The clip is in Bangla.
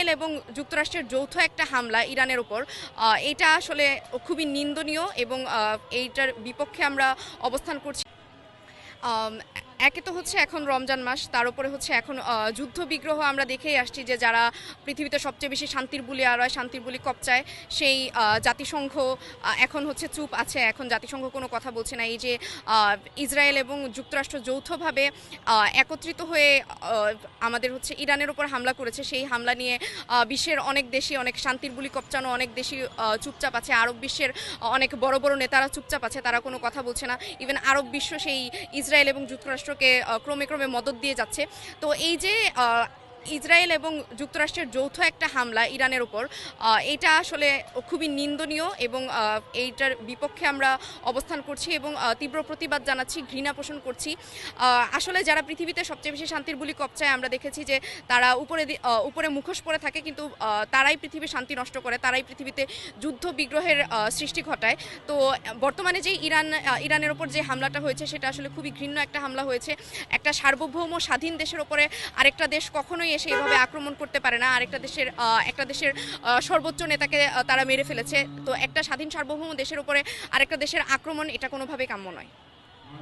ইসরায়েল এবং যুক্তরাষ্ট্রের যৌথ একটা হামলা ইরানের উপর, এটা আসলে খুবই নিন্দনীয় এবং এইটার বিপক্ষে আমরা অবস্থান করছি। আম, একে তো হচ্ছে এখন রমজান মাস, তার উপরে হচ্ছে এখন যুদ্ধ বিগ্রহ আমরা দেখেই আসছি যে যারা পৃথিবীতে সবচেয়ে বেশি শান্তির বুলি আড়ায়, শান্তির বুলি কপচায়, সেই জাতিসংঘ এখন হচ্ছে চুপ আছে, এখন জাতিসংঘ কোনো কথা বলছে না। এই যে ইসরায়েল এবং যুক্তরাষ্ট্র যৌথভাবে একত্রিত হয়ে আমাদের হচ্ছে ইরানের উপর হামলা করেছে, সেই হামলা নিয়ে বিশ্বের অনেক দেশই, অনেক শান্তির বুলি কপচানো অনেক দেশই চুপচাপ আছে। আরব বিশ্বের অনেক বড় বড় নেতারা চুপচাপ আছে, তারা কোনো কথা বলছে না। ইভেন আরব বিশ্ব সেই ইসরায়েল এবং যুক্তরাষ্ট্রকে ক্রমে ক্রমে মদদ দিয়ে যাচ্ছে। তো এই যে ইসরায়েল এবং যুক্তরাষ্ট্রের যৌথ একটা হামলা ইরানের উপর, এটা আসলে খুবই নিন্দনীয় এবং এইটার বিপক্ষে আমরা অবস্থান করছি এবং তীব্র প্রতিবাদ জানাচ্ছি, ঘৃণা পোষণ করছি। আসলে যারা পৃথিবীতে সবচেয়ে বেশি শান্তির বুলি কপচায়, আমরা দেখেছি যে তারা উপরে মুখোশ পরে থাকে, কিন্তু তারাই পৃথিবীর শান্তি নষ্ট করে, তারাই পৃথিবীতে যুদ্ধ বিগ্রহের সৃষ্টি ঘটায়। তো বর্তমানে যে ইরানের ওপর যে হামলাটা হয়েছে, সেটা আসলে খুবই ঘৃণ্য একটা হামলা হয়েছে। একটা সার্বভৌম স্বাধীন দেশের ওপরে আরেকটা দেশ কখনোই এসে এভাবে আক্রমণ করতে পারে না। একটা দেশের সর্বোচ্চ নেতাকে তারা মেরে ফেলেছে। তো একটা স্বাধীন সার্বভৌম দেশের উপরে আরেকটা দেশের আক্রমণ, এটা কোনোভাবে কাম্য নয়।